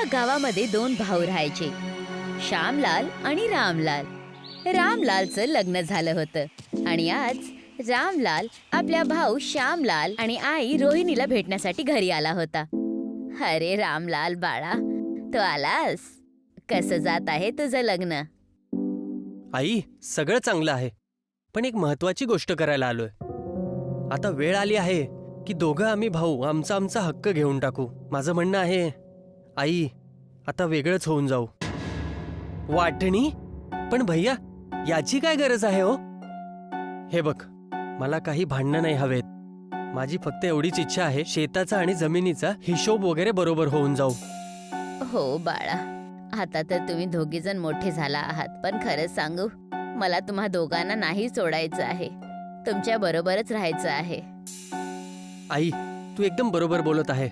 एका गावामध्ये दोन भाऊ राहायचे, श्यामलाल आणि रामलाल. रामलालचं लग्न झालं होतं आणि आज रामलाल आपल्या भाऊ श्यामलाल आणि आई रोहिणीला भेटण्यासाठी घरी आला होता. अरे रामलाल बाळा, तू आलास. कसं जात आहे तुझं लग्न? आई, सगळं चांगलं आहे, पण एक महत्वाची गोष्ट करायला आलोय. आता वेळ आली आहे की दोघं आम्ही भाऊ आमचा आमचा हक्क घेऊन टाकू. माझं म्हणणं आहे, आई, आता वेगळंच होऊन जाऊ. वाटणी? पण भैया, याची काय गरज आहे हो? हे बघ, मला काही भांडणं नाही हवेत. माझी फक्त एवढीच इच्छा आहे, शेताचा आणि जमिनीचा हिशोब वगैरे बरोबर होऊन जाऊ. हो बाळा, आता तर तुम्ही दोघेजण मोठे झाला आहात, पण खरंच सांगू, मला तुम्हा दोघांना नाही सोडायचं आहे. तुमच्या बरोबरच राहायचं आहे. आई, तू एकदम बरोबर बोलत आहे.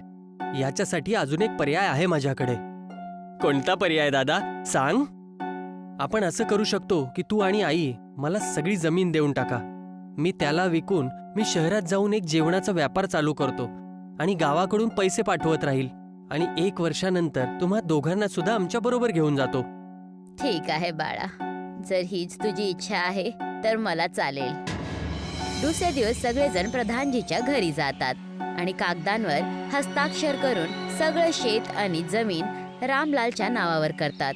याच्यासाठी अजून एक पर्याय आहे माझ्याकडे. कोणता पर्याय दादा, सांग. आपण असं करू शकतो की तू आणि आई मला सगळी जमीन देऊन टाका. मी त्याला विकून मी शहरात जाऊन एक जेवणाचा व्यापार चालू करतो आणि गावाकडून पैसे पाठवत राहील आणि 1 वर्षानंतर तुम्हा दोघांना सुद्धा आमच्या बरोबर घेऊन जातो. ठीक आहे बाळा, जर हीच तुझी इच्छा आहे तर मला चालेल. दुसऱ्या दिवस सगळेजण प्रधानजीच्या घरी जातात आणि कागदांवर हस्ताक्षर करून सगळं शेत आणि जमीन रामलालच्या नावावर करतात.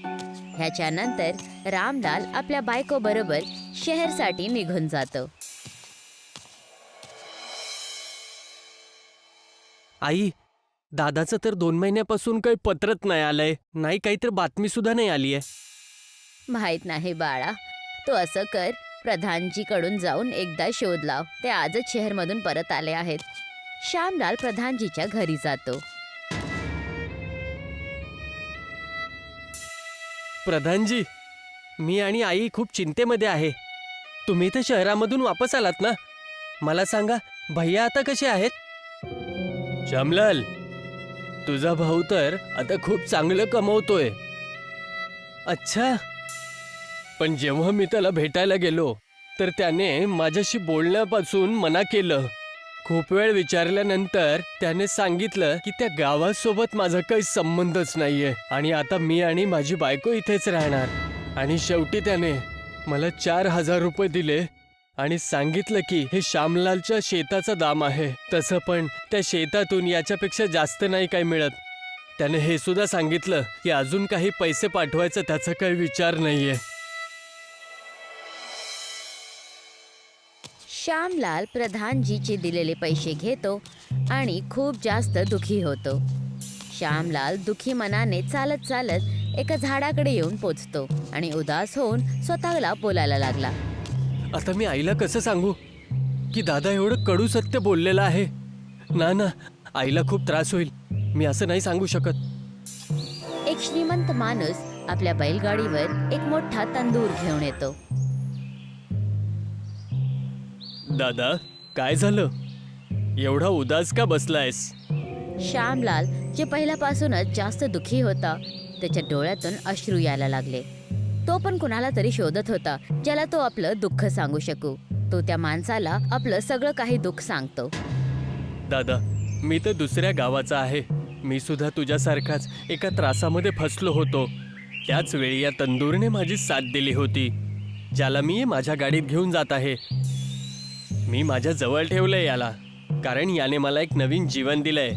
ह्याच्यानंतर रामलाल आपल्या बायको बरोबर शहरसाठी निघून जातो. आई, दादाचं तर 2 महिन्यापासून काही पत्रच नाही आलंय, नाही काहीतरी बातमी सुद्धा नाही आलीये. माहित नाही बाळा, तू असं कर, प्रधानजीकडून जाऊन एकदा शोध लाव. ते आजच शहरमधून परत आले आहेत. श्यामलाल प्रधानजीच्या घरी जातो. प्रधानजी, मी आणि आई खूप चिंतेमध्ये आहे. तुम्ही तर शहरामधून वापस आलात ना? मला सांगा, भैया आता कसे आहेत? श्यामलाल, तुझा भाऊ तर आता खूप चांगलं कमवतोय. अच्छा, पण जेव्हा मी त्याला भेटायला गेलो तर त्याने माझ्याशी बोलण्यापासून मना केलं. खूप वेळ विचारल्यानंतर त्याने सांगितलं की त्या गावासोबत माझा काही संबंधच नाहीये आणि आता मी आणि माझी बायको इथेच राहणार. आणि शेवटी त्याने मला 4,000 रुपये दिले आणि सांगितलं की हे श्यामलालच्या शेताचं दाम आहे. तसं पण त्या शेतातून याच्यापेक्षा जास्त नाही काही मिळत. त्याने हे सुद्धा सांगितलं की अजून काही पैसे पाठवायचा त्याचा काही विचार नाहीये. श्यामलाल प्रधानजीचे दिलेले पैसे घेतो आणि खूप जास्त दुखी होतो. श्यामलाल दुखी मनाने चालत चालत एका झाडाकडे येऊन पोचतो आणि उदास होऊन स्वतःला बोलायला लागला. आता मी आईला कसं सांगू की दादा एवढं कडू सत्य बोललेलं आहे? ना, आईला खूप त्रास होईल. मी असं नाही सांगू शकत. एक श्रीमंत माणूस आपल्या बैलगाडीवर एक मोठा तंदूर घेऊन येतो. दादा, काय झालं? एवढा उदास का बसलायस? श्यामलाल, जे पहिल्यापासूनच जास्त दुखी होता, त्याच्या डोळ्यातून अश्रू यायला लागले. तो पण कुणाला तरी शोधत होता ज्याला तो आपलं दुःख सांगू शकू. तो त्या माणसाला आपलं सगळं काही दुःख सांगतो. दादा, मी तर दुसऱ्या गावाचा आहे. मी सुद्धा तुझ्यासारखाच एका त्रासामध्ये फसलो होतो. त्याच वेळी या तंदूरने माझी साथ दिली होती, ज्याला मी माझ्या गाडीत घेऊन जात आहे. मी माझ्या जवळ ठेवलंय याला, कारण याने मला एक नवीन जीवन दिलंय.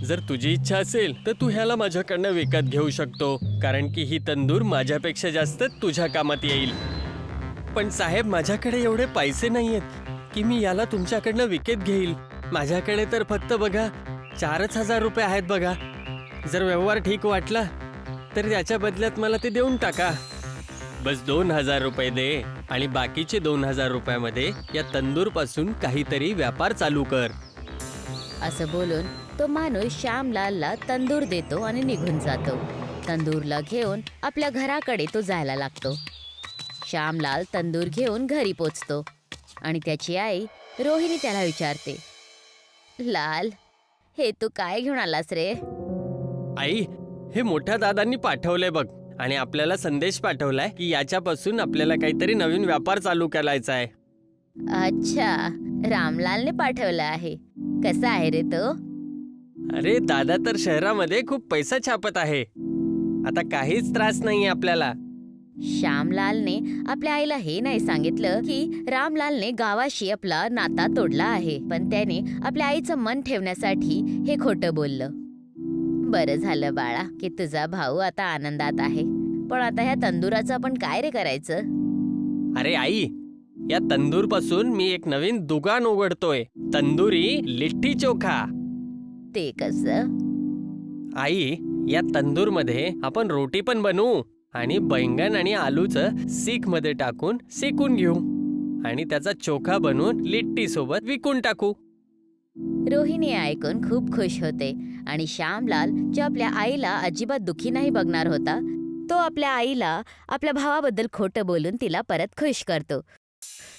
जर तुझी इच्छा असेल तर तू ह्याला माझ्याकडनं विकत घेऊ शकतो, कारण की ही तंदूर माझ्यापेक्षा जास्त तुझ्या कामात येईल. पण साहेब, माझ्याकडे एवढे पैसे नाहीयेत की मी याला तुमच्याकडनं विकत घेईल. माझ्याकडे तर फक्त बघा 4,000 रुपये आहेत बघा. जर व्यवहार ठीक वाटला तर त्याच्या बदल्यात मला ते देऊन टाका. बस 2,000 रुपये दे आणि बाकीचे 2,000 रुपयामध्ये या तंदूरपासून काहीतरी व्यापार चालू कर. असं बोलून तो माणूस श्यामलालला तंदूर देतो आणि निघून जातो. तंदूरला घेऊन आपल्या घराकडे तो जायला लागतो. श्यामलाल तंदूर घेऊन घरी पोचतो आणि त्याची आई रोहिणी त्याला विचारते, लाल, हे तू काय घेऊन आलास रे? आई, हे मोठ्या दादांनी पाठवलंय बघ आणि आपल्याला संदेश पाठवलाय की याच्यापासून आपल्याला काहीतरी नवीन व्यापार चालू करायचा आहे. अच्छा, रामलालने पाठवलं आहे. कसा आहे रे तो? अरे दादा तर शहरामध्ये खूप पैसा छापत आहे. आता काहीच त्रास नाहीये आपल्याला. श्यामलालने आपल्या आईला हे नाही सांगितलं की रामलालने गावाशी आपला नाता तोडला आहे, पण त्याने आपल्या आईचं मन ठेवण्यासाठी हे खोटं बोललं. बरं झालं बाळा की तुझा भाऊ आता आनंदात आहे. पण आता ह्या तंदुराचं आपण काय रे करायचं? अरे आई, या तंदूर पासून मी एक नवीन दुकान उघडतोय, तंदुरी लिट्टी चोखा. ते कसं? आई, या तंदूर मध्ये आपण रोटी पण बनवू आणि बैंगन आणि आलूचं सीख मध्ये टाकून सेकून घेऊ आणि त्याचा चोखा बनवून लिट्टी सोबत विकून टाकू. रोहिणी ऐकून खूप खुश होते आणि श्यामलाल जो आपल्या आईला अजिबात दुखी नाही बघणार होता, तो आपल्या आईला आपल्या भावाबद्दल खोटं बोलून तिला परत खुश करतो.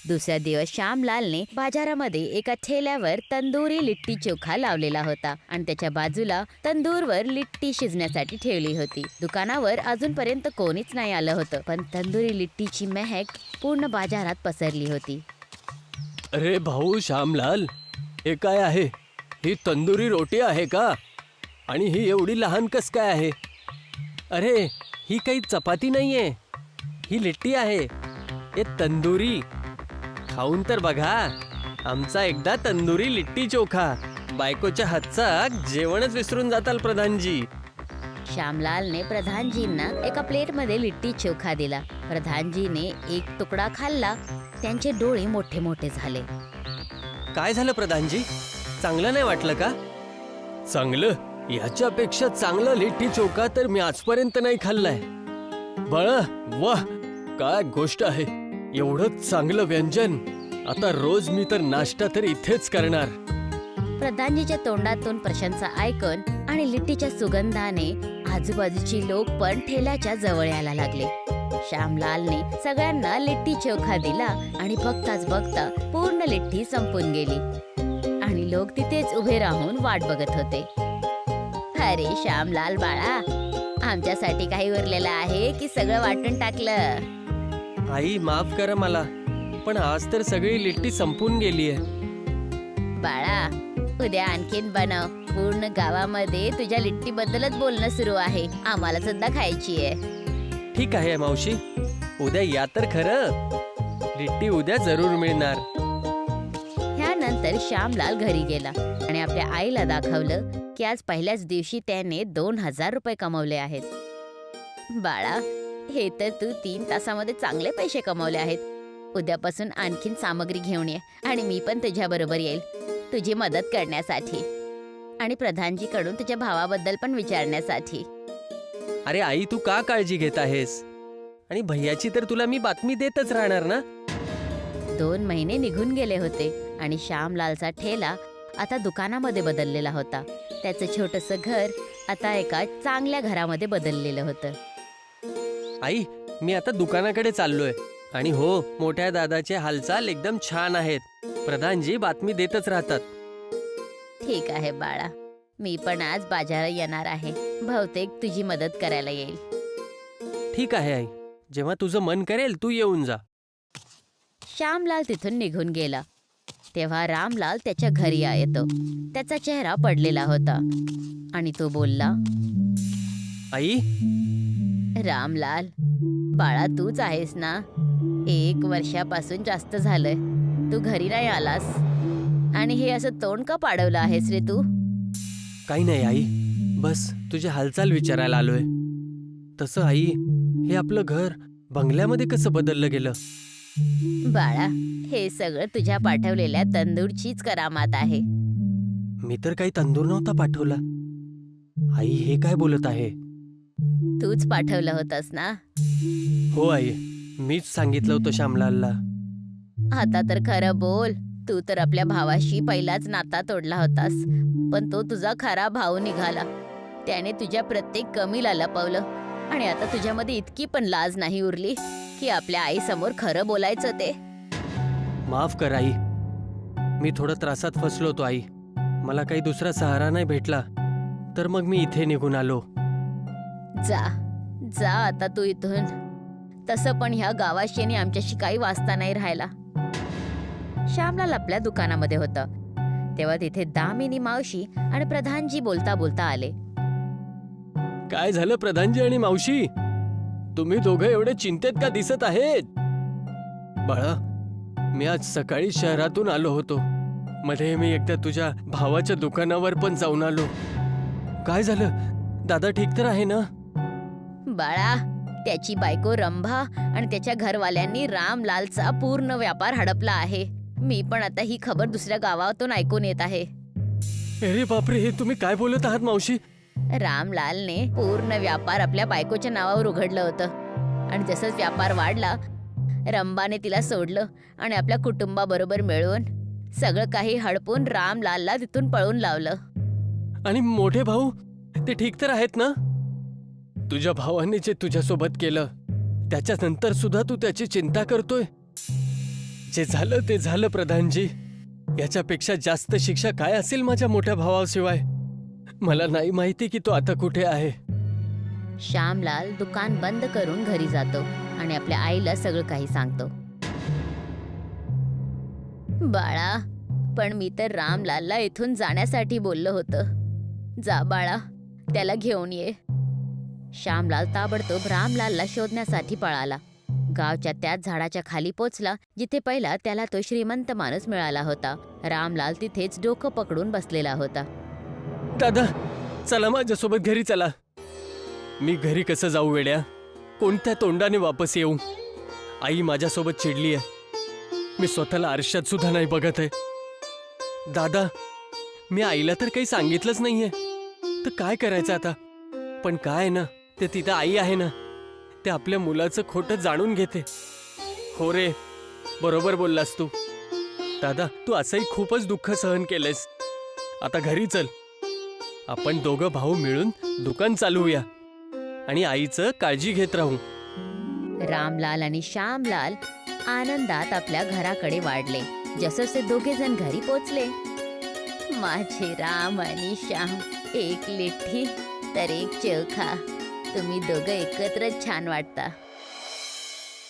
दुसऱ्या दिवस श्यामलालने बाजारामध्ये एका ठेल्यावर तंदुरी लिट्टी चोखा लावलेला होता आणि त्याच्या बाजूला तंदूरवर लिट्टी शिजण्यासाठी ठेवली होती. दुकानावर अजूनपर्यंत कोणीच नाही आलं होतं, पण तंदुरी लिट्टीची महक पूर्ण बाजारात पसरली होती. अरे भाऊ श्यामलाल, हे काय आहे? ही तंदुरी रोटी आहे का? आणि ही एवढी लहान कस काय आहे? अरे, ही काही चपाती नाहीये, ही लिट्टी आहे. हे तंदुरी खाऊन तर बघा, आमचा एकदा तंदुरी लिट्टी चोखा. बायकोच्या हातचा जेवणच विसरून जाताल प्रधानजी. श्यामलालने प्रधानजींना एका प्लेटमध्ये लिट्टी चोखा दिला. प्रधानजीने एक तुकडा खाल्ला. त्यांचे डोळे मोठे मोठे झाले. काय झालं प्रधानजी? चांगलं नाही वाटलं का? चांगलं? याच्यापेक्षा चांगलं लिट्टी चोखा तर मी आजपर्यंत नाही खाल्लाय. बाळा, वाह, काय गोष्ट आहे. एवढं चांगलं व्यंजन. आता रोज मी तर नाश्ता तर इथेच करणार. प्रधानजीच्या तोंडातून प्रशंसा ऐकून आणि लिट्टीच्या सुगंधाने आजूबाजूची लोक पण ठेल्याच्या जवळ यायला लागले. श्यामलालने सगळ्यांना लिट्टी चोखा दिला आणि बघताच बघता पूर्ण लिट्टी संपून गेली आणि लोक तिथेच उभे राहून वाट बघत होते. अरे श्यामलाल बाळा, आमच्यासाठी काही उरलेलं आहे की सगळं वाटून टाकलं? आई, माफ करा मला, पण आज तर सगळी लिट्टी संपून गेलीये. बाळा, उद्या आणखीन बनव. पूर्ण गावामध्ये तुझ्या लिट्टी बद्दलच बोलणं सुरू आहे. आम्हाला सुद्धा खायची आहे. ठीक आहे मावशी, उद्या या तर खरं. लिट्टी उद्या जरूर मिळणार. ह्यानंतर श्यामलाल घरी गेला आणि आपल्या आईला दाखवलं की आज पहिल्याच दिवशी त्याने 2000 रुपये कमवले आहेत. बाळा, हे तर तू 3 तासामध्ये चांगले पैसे कमवले आहेत. उद्यापासून आणखीन सामग्री घेऊन ये आणि मी पण तुझ्या बरोबर येईल तुझी मदत करण्यासाठी आणि प्रधानजीकडून तुझ्या भावाबद्दल पण विचारण्यासाठी. अरे आई, तू का काळजी घेत आहेस? आणि भैयाची तर तुला मी बातमी देतच राहणार ना. 2 महिने निघून गेले होते आणि श्यामलालचा ठेला आता दुकानामध्ये बदललेला होता. त्याचं छोटंसं घर आता एका चांगल्या घरामध्ये बदललेलं होतं. आई, मी आता दुकानाकडे चाललोय. आणि हो, मोठ्या दादाचे हालचाल एकदम छान आहेत. प्रधानजी बातमी देतच राहतात. ठीक आहे बाळा, मी पण आज बाजारात येणार आहे. बहुतेक तुझी मदत करायला येईल. ठीक आहे आई, जेव्हा तुझं मन करेल तू येऊन जा. श्यामलाल तिथून निघून गेला. तेव्हा रामलाल त्याच्या घरी येतो. त्याचा चेहरा पडलेला होता आणि तो बोलला, आई, रामलाल बाळा, तूच आहेस ना? 1 वर्षापासून जास्त झालंय तू घरी नाही आलास आणि हे असं तोंड का पाडवलं आहेस रे तू? काही नाही आई, बस तुझी हालचाल विचारायला आलोय. तसं आई, हे आपलं घर बंगल्यामध्ये कसं बदललं गेलं? बाळा, हे सगळं तुझ्या पाठवलेल्या तंदूरचीच करामात आहे. मी तर काही तंदूर नव्हता पाठवला. आई, हे काय बोलत आहे? तूच पाठवलं होतंस ना? हो आई, मीच सांगितलं होतं श्यामलालला. आता तर खरं बोल. तू तर आपल्या भावाशी पहिलाच नाता तोडला होतास, पण तो तुझा खरा भाऊ निघाला. त्याने तुझ्या प्रत्येक कमीला लपवलं आणि आता तुझ्यामध्ये इतकी पण लाज नाही उरली की आपल्या आई समोर खरं बोलायचं ते. माफ कर आई, मी थोडं त्रासात फसलो होतो आई. मला काही दुसरा सहारा नाही भेटला, तर मग मी इथे निघून आलो. जा जा आता तू इथून. तसं पण ह्या गावाशी आमच्याशी काही वास्ता नाही राहिला. श्यामलाल आपल्या दुकानामध्ये होता. तेव्हा तिथे दामिनी मावशी आणि प्रधानजी बोलता बोलता आले. काय झालं प्रधानजी आणि मावशी? तुम्ही दोघं एवढे चिंतेत का दिसत आहेत? बाळा, मी आज सकाळी शहरातून आलो होतो. मध्ये मी एकदा तुझ्या भावाच्या दुकानावर पण जाऊन आलो. काय झालं? दादा ठीक तर आहे ना? बाळा, त्याची बायको रंभा आणि त्याच्या घरवाल्यांनी रामलालचा पूर्ण व्यापार हडपला आहे. मी पण आता ही खबर दुसऱ्या गावातून ऐकून येत आहे. अरे बापरे, हे तुम्ही काय बोलत आहात मावशी? रामलालने पूर्ण व्यापार आपल्या बायकोच्या नावावर उघडलं होतं आणि जसंच व्यापार वाढला, रंभाने तिला सोडलं आणि आपल्या कुटुंबाबरोबर मिळून सगळं काही हडपून रामलालला तिथून पळून लावलं. आणि मोठे भाऊ, ते ठीक तर आहेत ना? तुझ्या भावाने जे तुझ्यासोबत केलं त्याच्यानंतर सुद्धा तू त्याची चिंता करतोय? जे झालं ते झालं प्रधानजी. याच्यापेक्षा जास्त शिक्षा काय असेल माझ्या मोठ्या भावाशिवाय? मला नाही माहिती की तो आता कुठे आहे. श्यामलाल दुकान बंद करून घरी जातो आणि आपल्या आईला सगळं काही सांगतो. बाळा, पण मी तर रामलालला इथून जाण्यासाठी बोललो होतं. जा बाळा, त्याला घेऊन ये. श्यामलाल ताबडतोब रामलालला शोधण्यासाठी पळाला. गावच्या त्याच झाडाच्या खाली पोचला जिथे पहिला त्याला तो श्रीमंत माणूस मिळाला होता. रामलाल तिथेच डोकं पकडून बसलेला होता. दादा, चला माझ्यासोबत घरी चला. मी घरी कसं जाऊ वेड्या? कोणत्या तोंडाने वापस येऊ? आई माझ्यासोबत चिडली आहे. मी स्वतःला आरशात सुद्धा नाही बघत आहे. दादा, मी आईला तर काही सांगितलंच नाहीये, तर काय करायचं आता? पण काय ना, ते तिथं आई आहे ना, ते आपल्या मुलाचं खोटं जाणून घेते. हो रे, बरोबर बोललास तू. दादा, तू असंही खूपच दुःख सहन केलंयस. आता घरी चल. आपण दोघं भाऊ मिळून दुकान चालवूया आणि आईचं काळजी घेत राहू. रामलाल आणि श्यामलाल आनंदात आपल्या घराकडे वाढले. जसं दोघे जण घरी पोचले, माझे राम आणि श्याम, एक लिट्टी तर एक चोखा. तुम्ही दोघं एकत्रच छान वाटता.